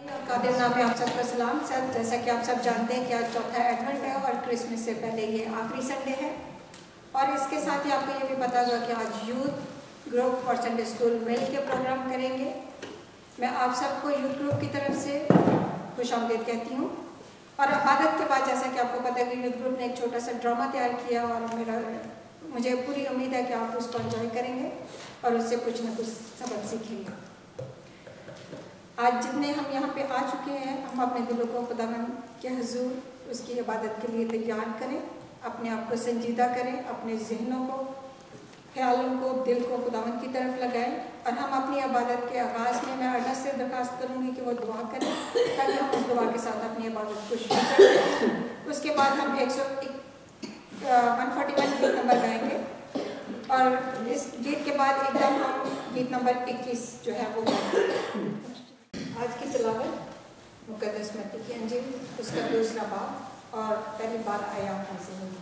कादिर नाम है, आप सबका सलाम। सर, जैसा कि आप सब जानते हैं कि आज चौथा एडवेंट है और क्रिसमस से पहले ये आखिरी संडे है। और इसके साथ ही आपको ये भी पता होगा कि आज यूथ ग्रुप और संडे स्कूल मिल के प्रोग्राम करेंगे। मैं आप सबको यूथ ग्रुप की तरफ से खुशामदीद कहती हूँ। और आदत के बाद जैसा कि आपको पता है कि यूथ ग्रुप ने एक छोटा सा ड्रामा तैयार किया और मुझे पूरी उम्मीद है कि आप उसको एंजॉय करेंगे और उससे कुछ ना कुछ सबक सीखेंगे। आज जितने हम यहाँ पे आ चुके हैं, हम अपने दिलों को खुदावंद के हुजूर उसकी इबादत के लिए तैयार करें, अपने आप को संजीदा करें, अपने जहनों को, ख्यालों को, दिल को खुदावंद की तरफ लगाएं। और हम अपनी इबादत के आगाज़ में मैं अल्लाह से दरख्वास्त करूँगी कि वो दुआ करें ताकि हम उस दुआ के साथ अपनी इबादत को शुरू करें। उसके बाद हम 141 गीत नंबर गाएंगे और इस गीत के बाद एकदम हम गीत नंबर 21 जो है वो गाएंगे। आज की तिलावत मुक़द्दस मत्ती की अंजील उसका दूसरा बाब और पहली बार आयात में से होगी।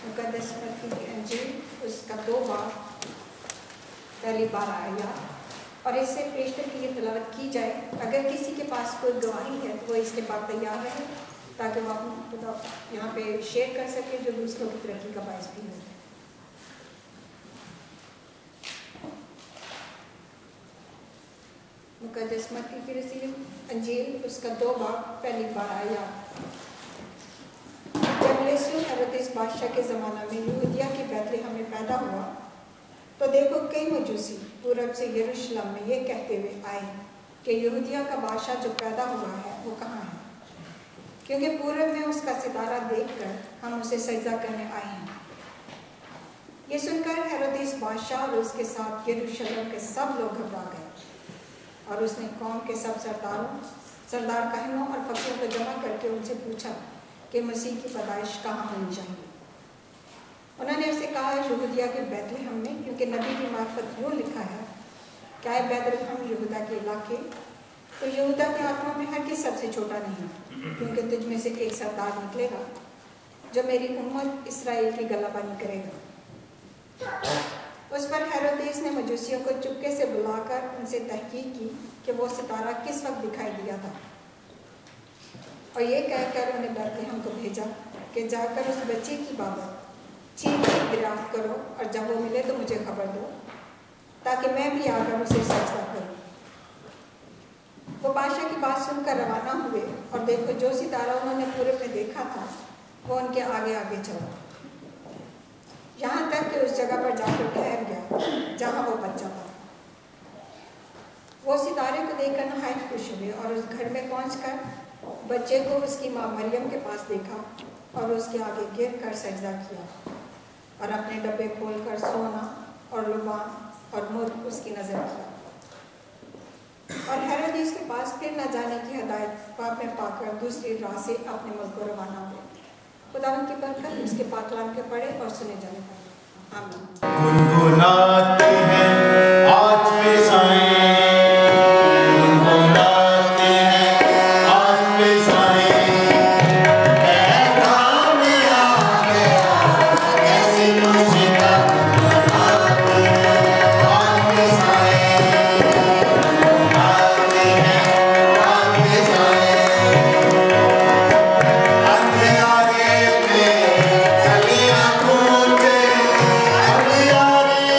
मुक़द्दस मत्ती की अंजील उसका 2 बाब पहली बार आयात। और इससे पेशतर की ये तिलावत की जाए। अगर किसी के पास कोई गवाही है तो वो इसके बाद तैयार रहे ताकि वो आप यहाँ पे शेयर कर सके, जो दूसरों की तरक्की का बायस भी हो। मुक़द्दस मत्ती की रसील अंजील उसका 2 बाब पहली बार आयात। जब यीशु हेरोदेस बादशाह के ज़माना में यहूदिया के बैतलहम में पैदा हुआ तो देखो कई मजूसी पूरब से यरूशलेम में ये कहते हुए आए कि यहूदिया का बादशाह जो पैदा हुआ है वो कहाँ है, क्योंकि पूरब में उसका सितारा देखकर हम उसे सजदा करने आए हैं। ये सुनकर हेरोदेस बादशाह और उसके साथ यरूशलेम के सब लोग घबरा गए और उसने कौम के सब सरदार कहनों और फकीरों को जमा करके उनसे पूछा कि मसीह की पैदाइश कहाँ होनी चाहिए। उन्होंने उसे कहा यहूदिया के बैतलहम में, क्योंकि नबी की मार्फत यूँ लिखा है, क्या है बैतलहम यहूदा के इलाके, तो यहूदा के आत्मा में हर किस सबसे छोटा नहीं, क्योंकि तुझ में से एक सरदार निकलेगा जो मेरी उम्मत इसराइल की गलाबानी करेगा। उस पर हेरोदेस ने मजूसियों को चुपके से बुलाकर उनसे तहकीक की कि वो सितारा किस वक्त दिखाई दिया था, और ये कहकर उन्हें बैतलहम को भेजा कि जाकर उस बच्चे की बाबत छीन के गिरफ्त करो और जब वो मिले तो मुझे खबर दो ताकि मैं भी आकर उसे सजदा करूं। वो बादशाह की बात सुनकर रवाना हुए और देखो जो सितारा उन्होंने पूरे में देखा था वो उनके आगे आगे चला, यहाँ तक कि उस जगह पर जाकर ठहर गया जहाँ वो बच्चा था। वो सितारे को देखकर नहायत खुश हुए और उस घर में पहुंचकर बच्चे को उसकी माँ मरियम के पास देखा और उसके आगे गिर कर सजदा किया और अपने डब्बे खोलकर सोना और लुबान और मुर्ग उसकी नज़र किया। और हेरोदेस के पास फिर न जाने की हदायत पाप में पाकर दूसरी राह से अपने मुल्क को रवाना हुए। खुदावंद की बरकत उसके पाक कलाम के पढ़े और सुने जाने पाए। आमीन। गुनगुनाते हैं आज फिजाएं, गुनगुनाते हैं आज फिजाएं, पैगाम आ गया ऐसी खुशी का गुनगुनाते हैं आज फिजाएं, गुनगुनाते हैं आज फिजाएं। अंधेरे में गलियां ढूंढते, अंधेरे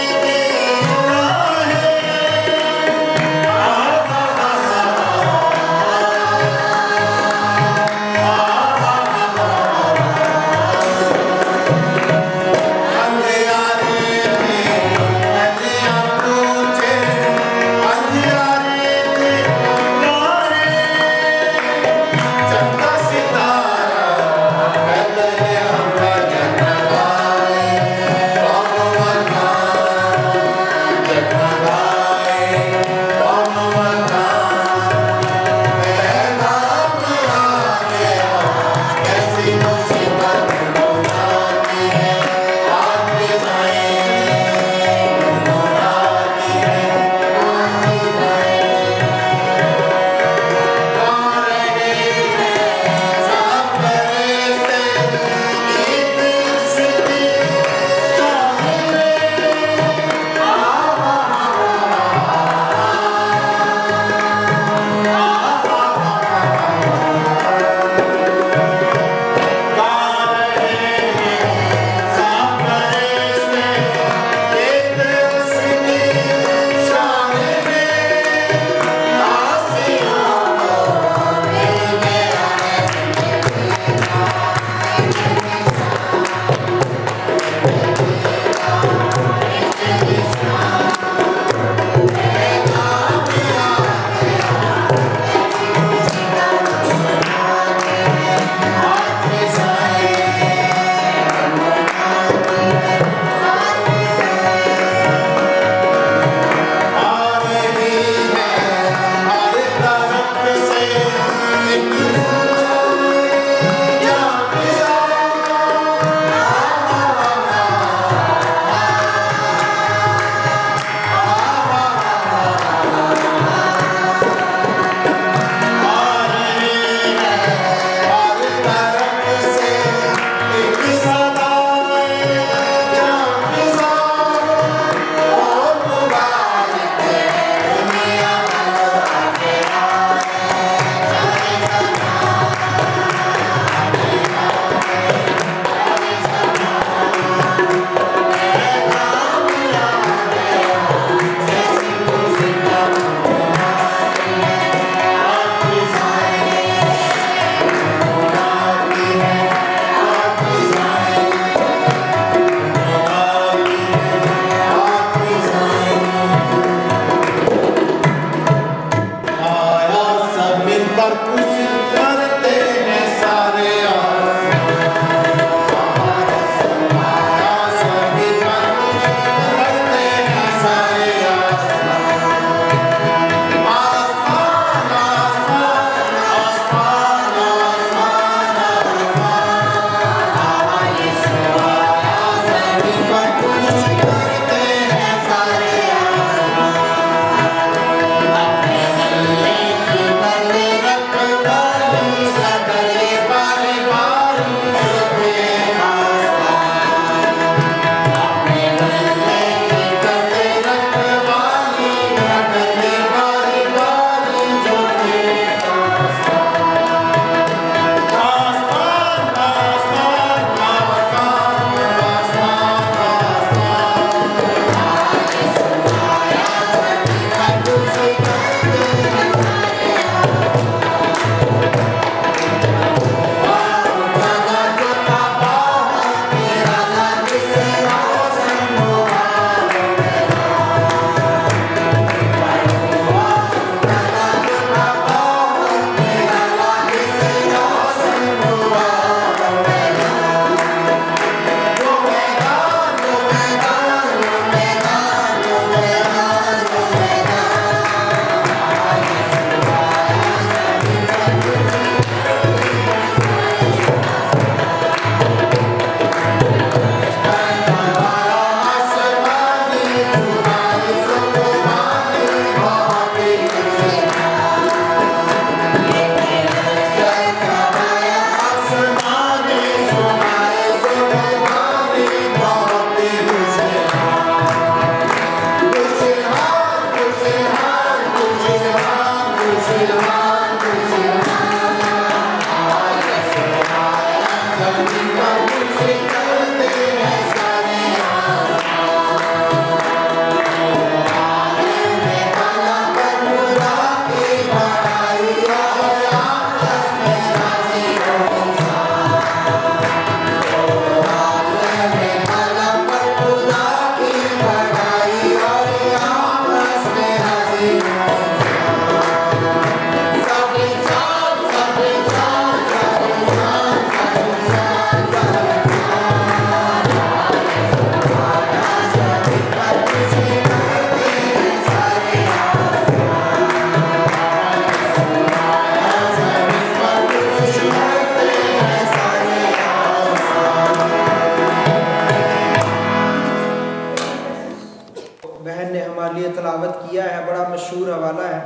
बहन ने हमारे लिए तलावत किया है बड़ा मशहूर हवाला है,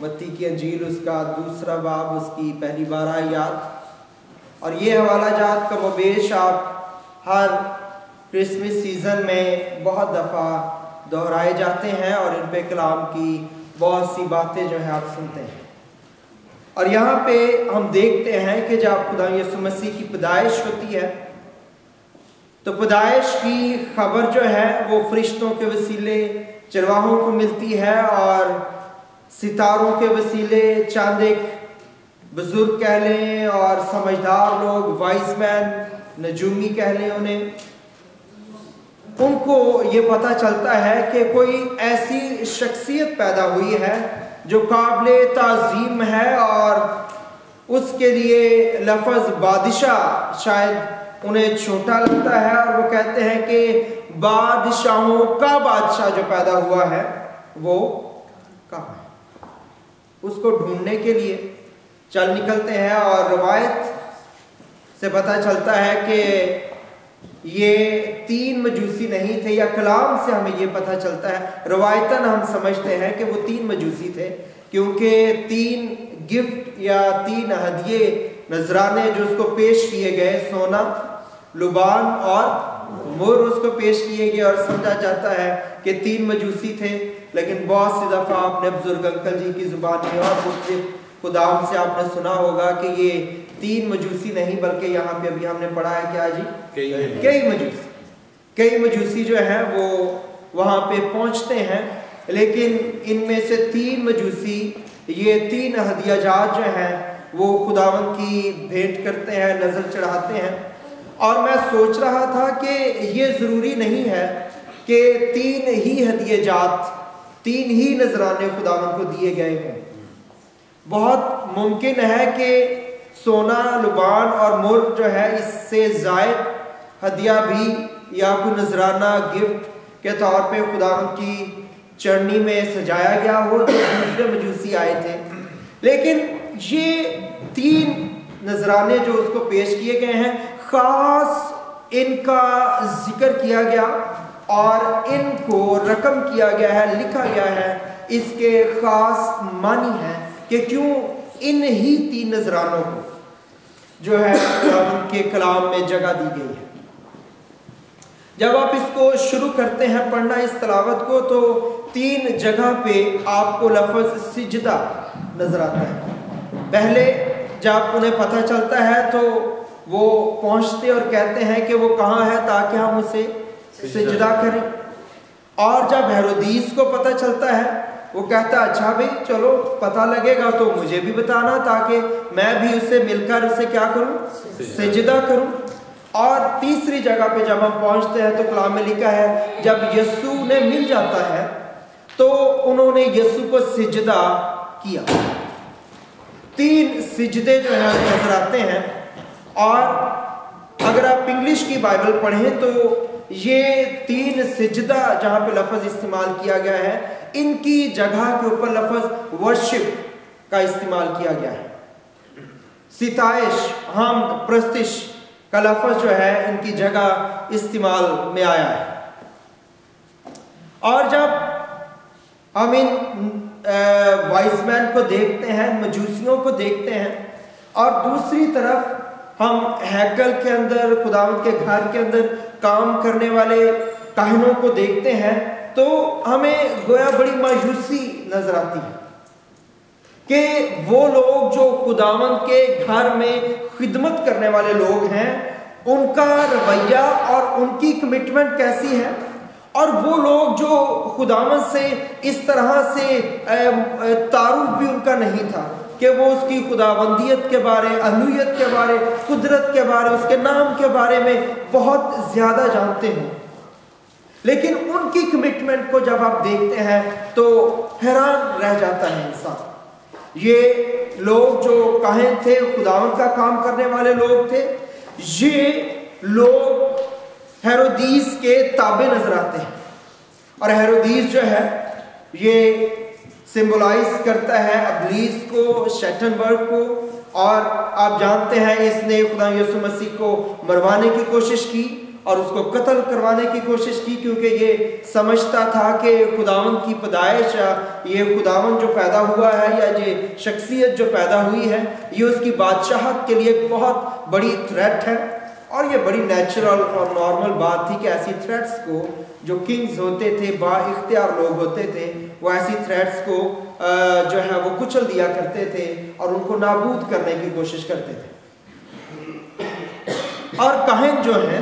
मत्ती की अंजील उसका 2 बाब उसकी पहली 12 आयत। और ये हवाला जात का वबेश आप हर क्रिसमस सीज़न में बहुत दफ़ा दोहराए जाते हैं और इन पे कलाम की बहुत सी बातें जो है आप सुनते हैं। और यहाँ पे हम देखते हैं कि जब खुदा यीशु मसीह की पैदाइश होती है तो पैदाइश की खबर जो है वो फरिश्तों के वसीले चरवाहों को मिलती है और सितारों के वसीले चंद एक बुजुर्ग कह लें और समझदार लोग, वाइज मैन, नजूमी कह लें उन्हें, उनको ये पता चलता है कि कोई ऐसी शख्सियत पैदा हुई है जो काबिल ताज़ीम है और उसके लिए लफ्ज़ बादशाह शायद उन्हें छोटा लगता है और वो कहते हैं कि बादशाहों का बादशाह जो पैदा हुआ है वो कहाँ है। उसको ढूंढने के लिए चल निकलते हैं और रवायत से पता चलता है कि ये 3 मजूसी नहीं थे, या कलाम से हमें ये पता चलता है, रवायतन हम समझते हैं कि वो 3 मजूसी थे, क्योंकि 3 गिफ्ट या 3 हदिये नजराने जो उसको पेश किए गए, सोना, लुबान और मुर उसको पेश किए गए और समझा जाता है कि 3 मजूसी थे। लेकिन बहुत सी दफ़ा आपने बुजुर्ग अंकल जी की जुबान में और खुदाम से आपने सुना होगा कि ये 3 मजूसी नहीं बल्कि यहाँ पे अभी हमने पढ़ा है क्या जी, कई मजूसी जो हैं वो वहाँ पे पहुँचते हैं। लेकिन इनमें से 3 मजूसी ये 3 हदियाजात जो हैं वो खुदावन की भेंट करते हैं, नज़र चढ़ाते हैं। और मैं सोच रहा था कि ये ज़रूरी नहीं है कि 3 ही हदियाजात, 3 ही नजराने खुदावन को दिए गए हों। बहुत मुमकिन है कि सोना, लुबान और मुर जो है इससे ज़ायद हदिया भी या कोई नजराना गिफ्ट के तौर पे खुदावन की चरनी में सजाया गया हो जो दूसरे मजूसी आए थे। लेकिन ये 3 नजराने जो उसको पेश किए गए हैं, ख़ास इनका जिक्र किया गया और इनको रकम किया गया है, लिखा गया है। इसके ख़ास मानी है कि क्यों इन ही 3 नजरानों को जो है उनके कलाम में जगह दी गई है। जब आप इसको शुरू करते हैं पढ़ना इस तलावत को, तो 3 जगह पे आपको लफ्ज़ सिजदा नजर आता है। पहले जब उन्हें पता चलता है तो वो पहुंचते और कहते हैं कि वो कहाँ है ताकि हम उसे सिजदा करें। और जब हेरोदीस को पता चलता है वो कहता है अच्छा भाई चलो पता लगेगा तो मुझे भी बताना ताकि मैं भी उससे मिलकर उसे क्या करूं, सिजदा करूं। और तीसरी जगह पे जब हम पहुंचते हैं तो कलाम में लिखा है जब यीशु ने मिल जाता है तो उन्होंने यीशु को सिजदा किया। 3 सिजदे जो है नजर आते हैं। और अगर आप इंग्लिश की बाइबल पढ़ें तो ये 3 सिजदा जहां पे लफ्ज़ इस्तेमाल किया गया है, इनकी जगह के ऊपर लफ्ज़ वर्शिप का इस्तेमाल किया गया है। सिताइश, हम, प्रस्तिश का लफ्ज़ जो है इनकी जगह इस्तेमाल में आया है। और जब हम इन वाइजमैन को देखते हैं, मजूसियों को देखते हैं, और दूसरी तरफ हम हैकल के अंदर, खुदावंद के घर के अंदर काम करने वाले काहिनों को देखते हैं, तो हमें गोया बड़ी मायूसी नजर आती है कि वो लोग जो खुदावंद के घर में खिदमत करने वाले लोग हैं, उनका रवैया और उनकी कमिटमेंट कैसी है। और वो लोग जो खुदावंद से इस तरह से तारुफ भी उनका नहीं था कि वो उसकी खुदावंदियत के बारे, अहलूयत के बारे, कुदरत के बारे, उसके नाम के बारे में बहुत ज़्यादा जानते हों। लेकिन उनकी कमिटमेंट को जब आप देखते हैं तो हैरान रह जाता है इंसान। ये लोग जो काहिन थे, खुदावंद का काम करने वाले लोग थे, ये लोग हेरोदीस के ताबे नजर आते हैं। और हेरोदीस जो है ये सिंबलाइज करता है अबलीस को, शैतानबर्ग को। और आप जानते हैं इसने खुदा यीशु मसीह को मरवाने की कोशिश की और उसको कत्ल करवाने की कोशिश की, क्योंकि ये समझता था कि खुदावन की पैदाइश, ये खुदावन जो पैदा हुआ है या ये शख्सियत जो पैदा हुई है, ये उसकी बादशाहत के लिए एक बहुत बड़ी थ्रेट है। और ये बड़ी नेचुरल और नॉर्मल बात थी कि ऐसी थ्रेट्स को, जो किंग्स होते थे, बाइख्तियार लोग होते थे, वो ऐसी थ्रेट्स को जो है वो कुचल दिया करते थे और उनको नाबूद करने की कोशिश करते थे। और काहिन जो है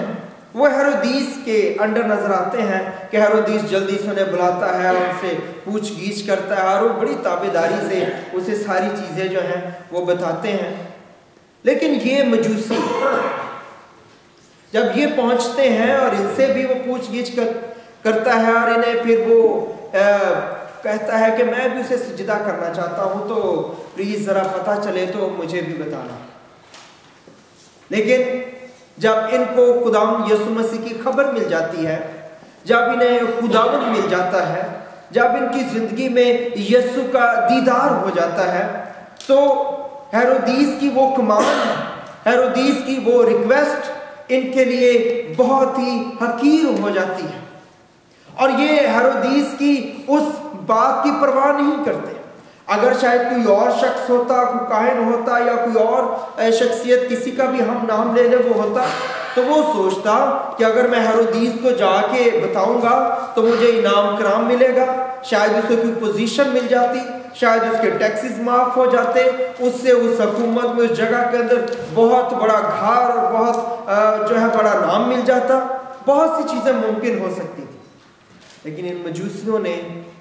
वो हेरोदीस के अंडर नजर आते हैं कि हेरोदीस जल्दी से उन्हें बुलाता है और उनसे पूछगीछ करता है और वो बड़ी ताबेदारी से उसे सारी चीजें जो हैं वो बताते हैं। लेकिन ये मजूसी जब ये पहुंचते हैं और इनसे भी वो पूछगीछ करता है और इन्हें फिर वो कहता है कि मैं भी उसे सजदा करना चाहता हूं, तो प्लीज जरा पता चले तो मुझे भी बताना। लेकिन जब इनको खुदावंद यीशु मसीह की खबर मिल जाती है, जब इन्हें खुदावंद मिल जाता है, जब इनकी जिंदगी में यीशु का दीदार हो जाता है, तो हेरोदीस की वो कमांड, हेरोदीस की वो रिक्वेस्ट इनके लिए बहुत ही हकीर हो जाती है। और ये हेरोदीस की उस बात की परवाह नहीं करते। अगर शायद कोई और शख्स होता, कोई काहिन होता या कोई और शख्सियत किसी का भी हम नाम ले ले वो होता, तो वो सोचता कि अगर मैं हेरोदीस को जाके बताऊंगा तो मुझे इनाम कराम मिलेगा, शायद उसे कोई पोजीशन मिल जाती, शायद उसके टैक्सेस माफ हो जाते, उससे उस हुकूमत में, उस जगह के अंदर बहुत बड़ा घर और बहुत जो है बड़ा नाम मिल जाता, बहुत सी चीजें मुमकिन हो सकती थी। लेकिन इन मजूसियों ने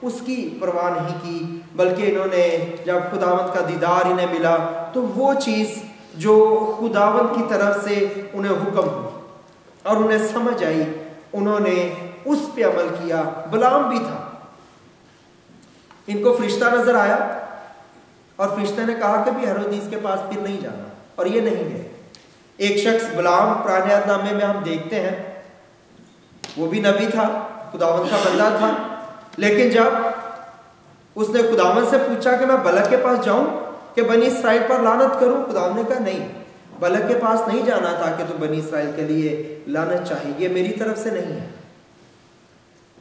उसकी परवाह नहीं की, बल्कि इन्होंने जब खुदावंद का दीदार इन्हें मिला तो वो चीज़ जो खुदावंद की तरफ से उन्हें हुक्म हुई और उन्हें समझ आई, उन्होंने उस पे अमल किया। बलाम भी था, इनको फरिश्ता नजर आया और फरिश्ते ने कहा कि भी हेरोदीस के पास फिर नहीं जाना, और ये नहीं है। एक शख्स बलाम पुराने अहदनामे में हम देखते हैं, वो भी नबी था, खुदावंद का बंदा था, लेकिन जब उसने खुदावंद से पूछा कि मैं बलक के पास जाऊं कि बनी इसराइल पर लानत करूं, खुदावंद ने कहा नहीं, बलक के पास नहीं जाना था कि तुम बनी इसराइल के लिए लानत चाहिए, ये मेरी तरफ से नहीं है।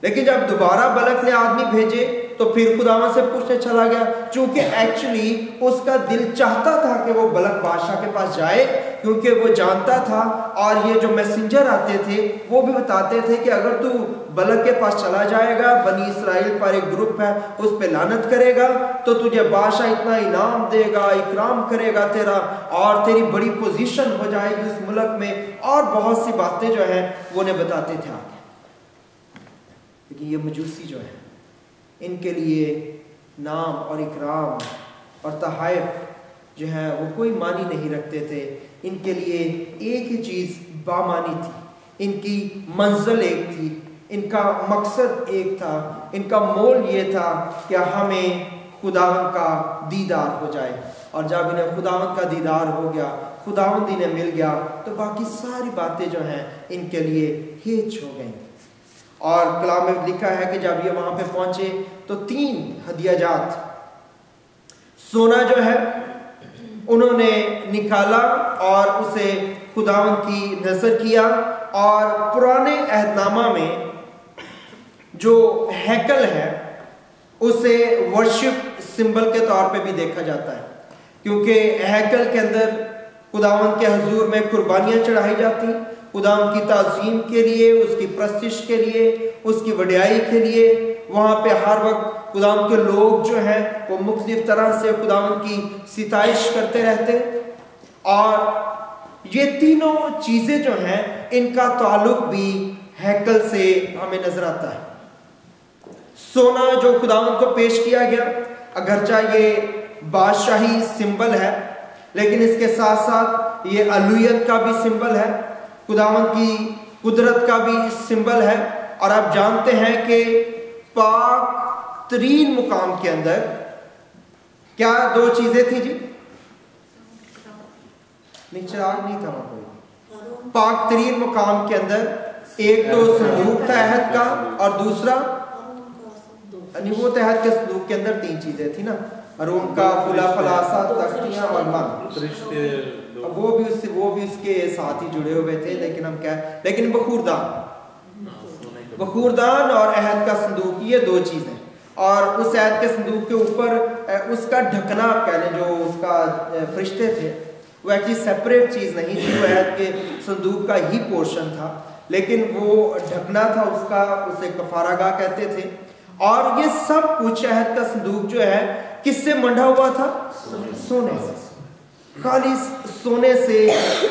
लेकिन जब दोबारा बलक ने आदमी भेजे तो फिर खुदावंद से पूछने चला गया, क्योंकि एक्चुअली उसका दिल चाहता था कि वो बलक बादशाह के पास जाए, क्योंकि वो जानता था, और ये जो मैसेंजर आते थे वो भी बताते थे कि अगर तू बलक के पास चला जाएगा, बनी इसराइल पर एक ग्रुप है उस पे लानत करेगा, तो तुझे बादशाह इतना इनाम देगा, इकराम करेगा तेरा, और तेरी बड़ी पोजीशन हो जाएगी उस मुल्क में, और बहुत सी बातें जो है वो उन्हें बताते थे आगे। लेकिन ये मजूसी जो है, इनके लिए नाम और इकराम और तहाइफ जो है वो कोई मानी नहीं रखते थे। इनके लिए एक ही चीज़ बामानी थी, इनकी मंजिल एक थी, इनका मकसद एक था, इनका मोल ये था कि हमें खुदावंद का दीदार हो जाए। और जब इन्हें खुदावंद का दीदार हो गया, खुदावंद इन्हें मिल गया, तो बाकी सारी बातें जो हैं इनके लिए हिच हो गई। और कलाम में लिखा है कि जब ये वहां पे पहुंचे तो 3 हदियाजात सोना जो है उन्होंने निकाला और उसे खुदावंद की नजर किया। और पुराने अहदनामा में जो हैकल है उसे वर्शिप सिंबल के तौर पे भी देखा जाता है, क्योंकि हैकल के अंदर खुदावंद के हुजूर में कुर्बानियां चढ़ाई जाती, खुदावंद की ताज़ीम के लिए, उसकी प्रस्तिश के लिए, उसकी वड्याई के लिए। वहाँ पे हर वक्त खुदावंद के लोग जो हैं वो मुख्तलिफ तरह से खुदावंद की सिताइश करते रहते। और ये तीनों चीज़ें जो हैं इनका ताल्लुक भी हैकल से हमें नजर आता है। सोना जो खुदावंद को पेश किया गया, अगरचा ये बादशाही सिंबल है, लेकिन इसके साथ साथ ये अलूयत का भी सिंबल है, खुदावंद की कुदरत का भी सिंबल है। और आप जानते हैं कि पाक तरीन मुकाम के अंदर क्या 2 चीजें थी जी? नहीं, चिराग नहीं था वहां कोई। पाक तरीन मुकाम के अंदर एक तो संदूक था अहद का, और दूसरा नहीं, वो तहत के संदूक के अंदर 3 चीजें थी ना, और उनका फुला फलासा, तख्तियां और मन, वो भी उसके साथ ही जुड़े हुए थे। लेकिन बखूरदान और अहद का संदूक, ये दो चीज़ें। और उस अहद के संदूक के ऊपर उसका ढकना, आप कह लें, जो उसका फरिश्ते थे, वो एक्चुअली सेपरेट चीज़ नहीं थी, वो अहद के संदूक का ही पोर्शन था, लेकिन वो ढकना था उसका, उसे कफारागाह कहते थे। और ये सब कुछ अहद का संदूक जो है किससे मंडा हुआ था? सोने से, खाली सोने से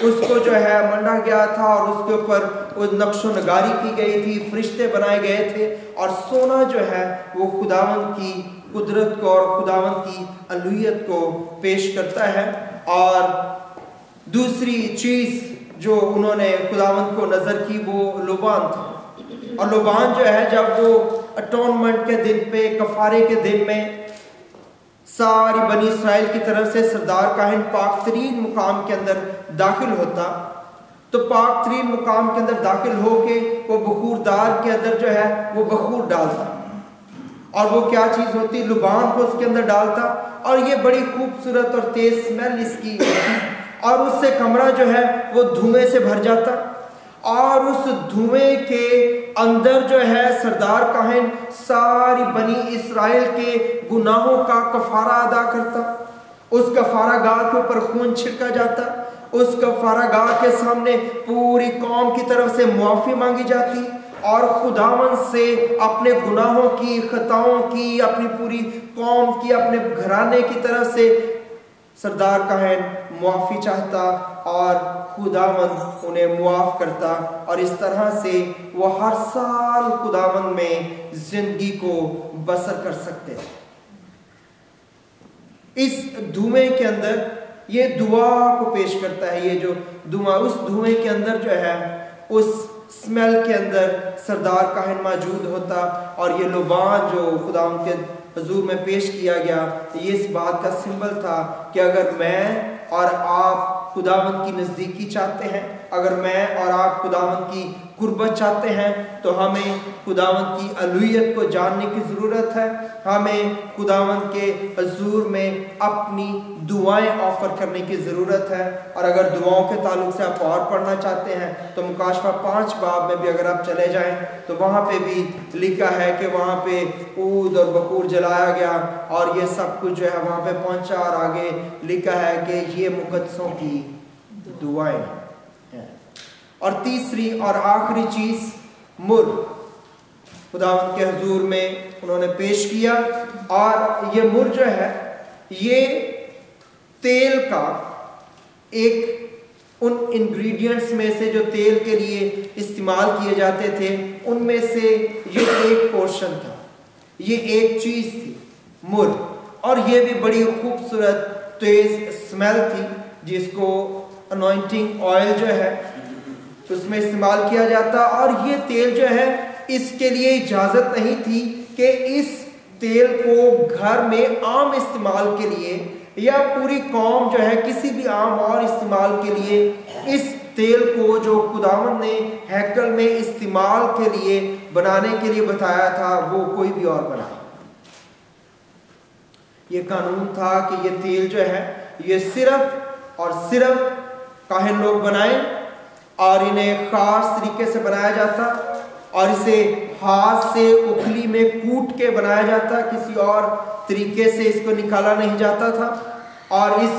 उसको जो है मंडा गया था, और उसके ऊपर वो नक्शो नगारी की गई थी, फरिश्ते बनाए गए थे। और सोना जो है वो खुदावंद की कुदरत को और खुदावंद की अलूहियत को पेश करता है। और दूसरी चीज जो उन्होंने खुदावंद को नजर की वो लोबान था। और लोबान जो है, जब वो अटोनमेंट के दिन पे, कफारे के दिन में सारी बनी इस्राएल की तरफ से सरदार काहिन पाक तरीन मुकाम के अंदर दाखिल होता, तो पाक तरीन मुकाम के अंदर दाखिल होके वो बखूरदार के अंदर जो है वो बखूर डालता, और वो क्या चीज़ होती? लुबान को उसके अंदर डालता, और ये बड़ी खूबसूरत और तेज स्मेल इसकी होती, और उससे कमरा जो है वो धुएं से भर जाता, और उस धुएं के अंदर जो है सरदार काहिन सारी बनी इस्राएल के गुनाहों का कफारा अदा करता। उस कफारा गाह के ऊपर खून छिड़का जाता, उस कफारा गाह के सामने पूरी कौम की तरफ से मुआफ़ी मांगी जाती, और खुदावन से अपने गुनाहों की, खताओं की, अपनी पूरी कौम की, अपने घराने की तरफ से सरदार काहिन मुआफ़ी चाहता, और खुदावंद उन्हें मुआफ़ करता। और इस तरह से वो हर साल खुदावंद में जिंदगी को बसर कर सकते। इस धुएं के अंदर ये दुआ को पेश करता है। ये जो धुआं, उस धुएं के अंदर जो है, उस स्मेल के अंदर सरदार काहिन मौजूद होता, और ये लोबान जो खुदावंद के हुजूर में पेश किया गया, ये इस बात का सिंबल था कि अगर मैं और आप खुदावंद की नज़दीकी चाहते हैं, अगर मैं और आप खुदावंद की कुर्बत चाहते हैं, तो हमें खुदावंद की अलूहियत को जानने की ज़रूरत है। हमें खुदावंद के हुजूर में अपनी दुआएं ऑफर करने की ज़रूरत है। और अगर दुआओं के ताल्लुक से आप और पढ़ना चाहते हैं, तो मुकाशफा 5 बाब में भी अगर आप चले जाएं, तो वहाँ पे भी लिखा है कि वहाँ पे ऊद और बखूर जलाया गया, और ये सब कुछ जो है वहाँ पे पहुँचा, और आगे लिखा है कि ये मुकद्दसों की दुआएं हैं। और तीसरी और आखिरी चीज, मुर खुदावंद के हुजूर में उन्होंने पेश किया, और ये मुर जो है ये तेल का एक उन इंग्रेडिएंट्स में से जो तेल के लिए इस्तेमाल किए जाते थे, उनमें से ये एक पोर्शन था, ये एक चीज थी, मुर। और ये भी बड़ी खूबसूरत तेज स्मेल थी, जिसको अनॉइंटिंग ऑयल जो है उसमें इस्तेमाल किया जाता। और ये तेल जो है, इसके लिए इजाज़त नहीं थी कि इस तेल को घर में आम इस्तेमाल के लिए, या पूरी कौम जो है किसी भी आम और इस्तेमाल के लिए, इस तेल को जो खुदावंद ने हैकल में इस्तेमाल के लिए बनाने के लिए बताया था, वो कोई भी और बनाए। ये कानून था कि ये तेल जो है ये सिर्फ और सिर्फ काहिन लोग बनाए, और इन्हें खास तरीके से बनाया जाता, और इसे हाथ से उखली में कूट के बनाया जाता, किसी और तरीके से इसको निकाला नहीं जाता था। और इस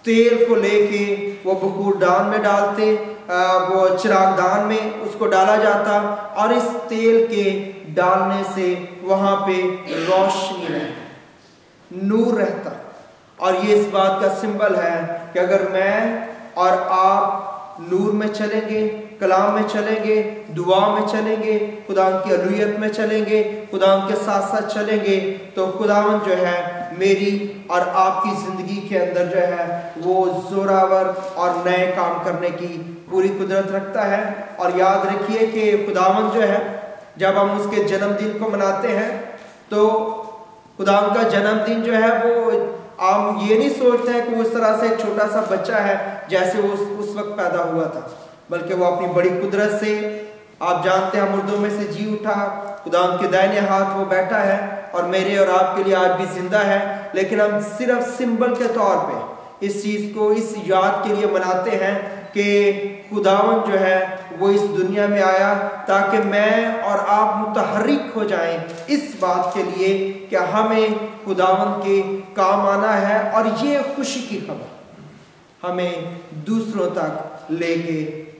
तेल को लेके वो बखूरदान में डालते, वो चिरागदान में उसको डाला जाता, और इस तेल के डालने से वहाँ पे रोशनी रहती, नूर रहता। और ये इस बात का सिंबल है कि अगर मैं और आप नूर में चलेंगे, कलाम में चलेंगे, दुआ में चलेंगे, खुदावंद की अलूहियत में चलेंगे, खुदावंद के साथ साथ चलेंगे, तो खुदावंद जो है मेरी और आपकी ज़िंदगी के अंदर जो है वो जोरावर और नए काम करने की पूरी कुदरत रखता है। और याद रखिए कि खुदावंद जो है, जब हम उसके जन्मदिन को मनाते हैं, तो खुदावंद का जन्मदिन जो है वो हम ये नहीं सोचते हैं कि वो उस तरह से एक छोटा सा बच्चा है जैसे वो उस वक्त पैदा हुआ था, बल्कि वो अपनी बड़ी कुदरत से आप जानते हैं मुर्दों में से जी उठा, खुदा के दाहिने हाथ वो बैठा है और मेरे और आपके लिए आज भी जिंदा है। लेकिन हम सिर्फ सिंबल के तौर पे इस चीज को, इस याद के लिए मनाते हैं कि खुदावन जो है वो इस दुनिया में आया ताकि मैं और आप मुतहर्रिक हो जाएं इस बात के लिए कि हमें खुदावन के काम आना है और ये खुशी की खबर हमें दूसरों तक लेके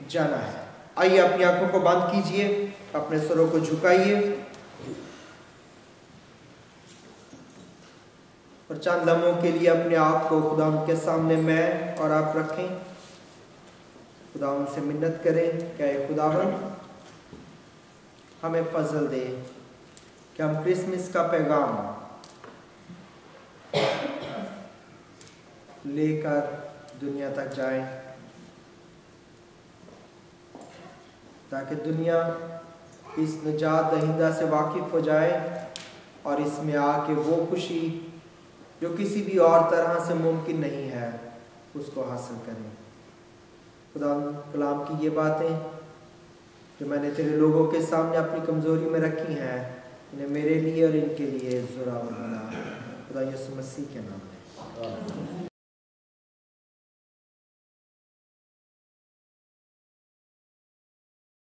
जाना है। आइए अपनी आंखों को बंद कीजिए, अपने सरों को झुकाइए और चंद लम्हों के लिए अपने आप को खुदावन के सामने मैं और आप रखें। खुदावन से मिन्नत करें कि खुदावन हमें फजल दे कि हम क्रिसमस का पैगाम लेकर दुनिया तक जाएं, ताकि दुनिया इस निजात दहिंदा से वाकिफ हो जाए और इसमें आके वो खुशी जो किसी भी और तरह से मुमकिन नहीं है उसको हासिल करें। खुदा कलाम की ये बातें जो मैंने तेरे लोगों के सामने अपनी कमज़ोरी में रखी हैं, इन्हें मेरे लिए और इनके लिए ज़ोरावर बना। खुदा यीशु मसीह के नाम में।